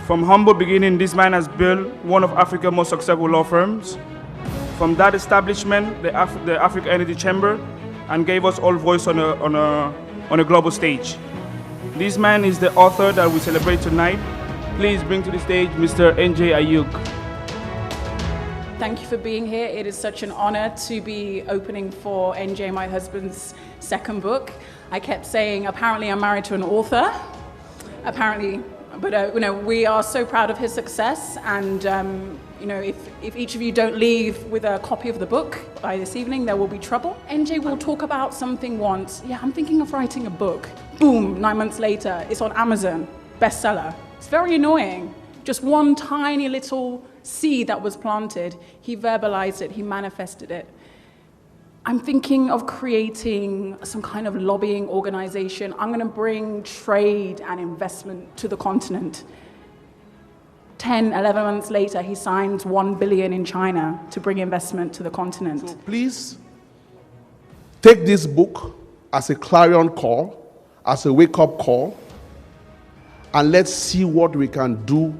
From humble beginning, this man has built one of Africa's most successful law firms. From that establishment, the Africa Energy Chamber, and gave us all voice on a global stage. This man is the author that we celebrate tonight. Please bring to the stage Mr. NJ Ayuk. Thank you for being here. It is such an honor to be opening for NJ, my husband's second book. I kept saying, apparently I'm married to an author. Apparently, but we are so proud of his success. And if each of you don't leave with a copy of the book by this evening, there will be trouble. NJ will talk about something once. Yeah, I'm thinking of writing a book. Boom, 9 months later, it's on Amazon, bestseller. It's very annoying. Just one tiny little seed that was planted, he verbalized it, he manifested it. I'm thinking of creating some kind of lobbying organization. I'm going to bring trade and investment to the continent. 10, 11 months later, he signs $1 billion in China to bring investment to the continent. So please take this book as a clarion call, as a wake-up call, and let's see what we can do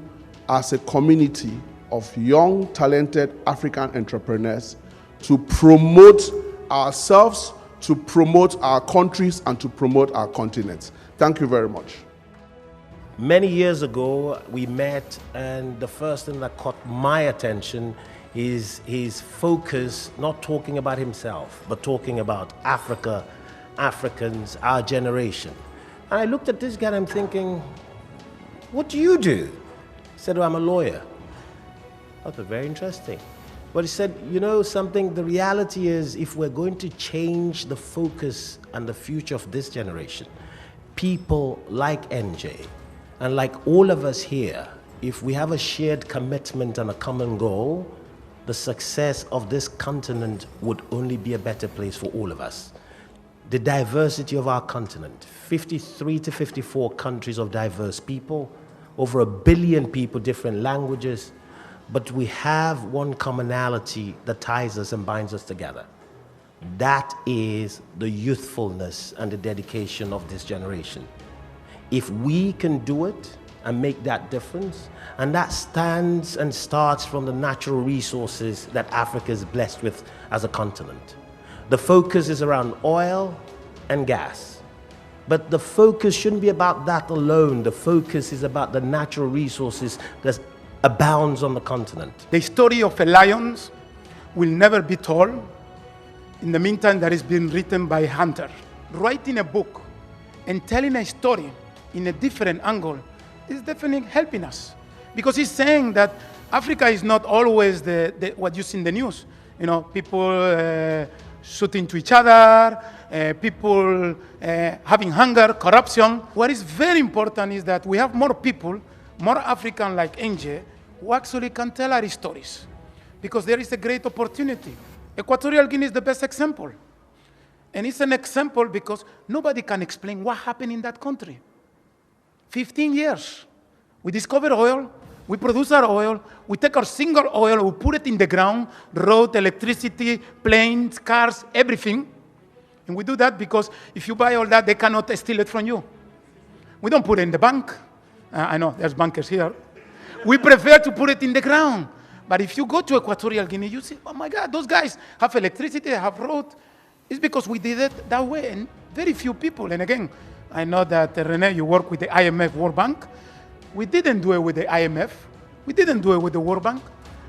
as a community of young, talented African entrepreneurs to promote ourselves, to promote our countries, and to promote our continents. Thank you very much. Many years ago, we met, and the first thing that caught my attention is his focus, not talking about himself, but talking about Africa, Africans, our generation. And I looked at this guy and I'm thinking, what do you do? He said, oh, I'm a lawyer. That was very interesting. But he said, you know something, the reality is if we're going to change the focus and the future of this generation, people like NJ and like all of us here, if we have a shared commitment and a common goal, the success of this continent would only be a better place for all of us. The diversity of our continent, 53 to 54 countries of diverse people, over 1 billion people, different languages, but we have one commonality that ties us and binds us together. That is the youthfulness and the dedication of this generation. If we can do it and make that difference, and that stands and starts from the natural resources that Africa is blessed with as a continent. The focus is around oil and gas. But the focus shouldn't be about that alone. The focus is about the natural resources that abounds on the continent. The story of a lion will never be told. In the meantime, that is being written by a hunter. Writing a book and telling a story in a different angle is definitely helping us. Because he's saying that Africa is not always what you see in the news. You know, people shooting to each other, people having hunger, corruption. What is very important is that we have more people, more African like NJ, who actually can tell our stories. Because there is a great opportunity. Equatorial Guinea is the best example. And it's an example because nobody can explain what happened in that country. 15 years. We discover oil, we produce our oil, we take our single oil, we put it in the ground, road, electricity, planes, cars, everything. And we do that because if you buy all that, they cannot steal it from you. We don't put it in the bank. I know, there's bankers here. We prefer to put it in the ground. But if you go to Equatorial Guinea, you see, oh my God, those guys have electricity, they have road. It's because we did it that way, and very few people. And again, I know that, Rene, you work with the IMF World Bank. We didn't do it with the IMF. We didn't do it with the World Bank.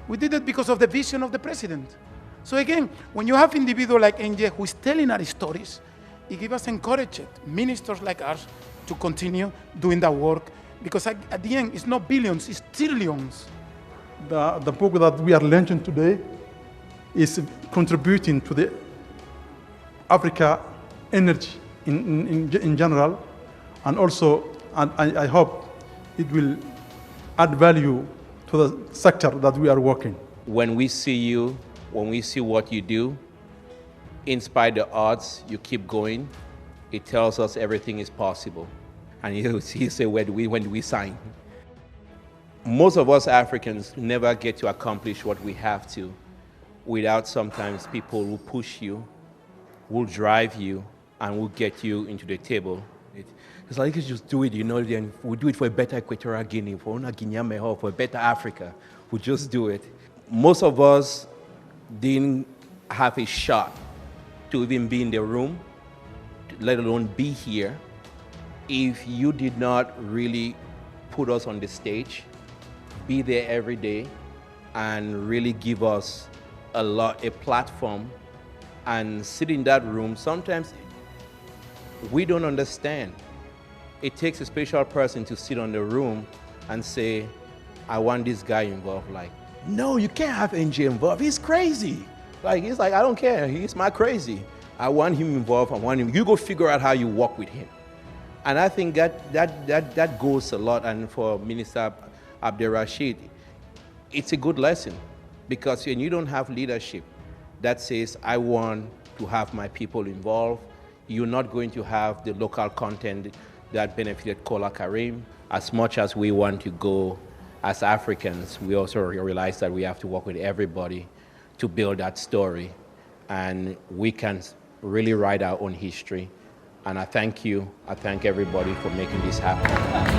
We did it because of the vision of the president. So again, when you have individuals like NJ who is telling our stories, it gives us encouragement, ministers like us, to continue doing that work. Because at the end, it's not billions, it's trillions. The book that we are launching today is contributing to the Africa energy in general, and also, and I hope it will add value to the sector that we are working. When we see you, when we see what you do, in spite of the odds, you keep going. It tells us everything is possible. And you say, when do we sign? Most of us Africans never get to accomplish what we have to without sometimes people who push you, will drive you, and will get you into the table It's like, let's just do it, then we'll do it for a better Equatorial Guinea, for a Guinea, for a better Africa. We'll just do it. Most of us didn't have a shot to even be in the room, let alone be here, if you did not really put us on the stage, be there every day, and really give us a platform, and sit in that room. Sometimes we don't understand. It takes a special person to sit on the room and say, I want this guy involved. Like, no, you can't have NJ involved. He's crazy. He's like, I don't care. He's my crazy. I want him involved. I want him. You go figure out how you work with him. And I think that goes a lot. And for Minister Abdirashid, it's a good lesson, because when you don't have leadership that says, I want to have my people involved, you're not going to have the local content that benefited Kola, Karim. As much as we want to go as Africans, we also realize that we have to work with everybody to build that story. And we can really write our own history. And I thank you. I thank everybody for making this happen.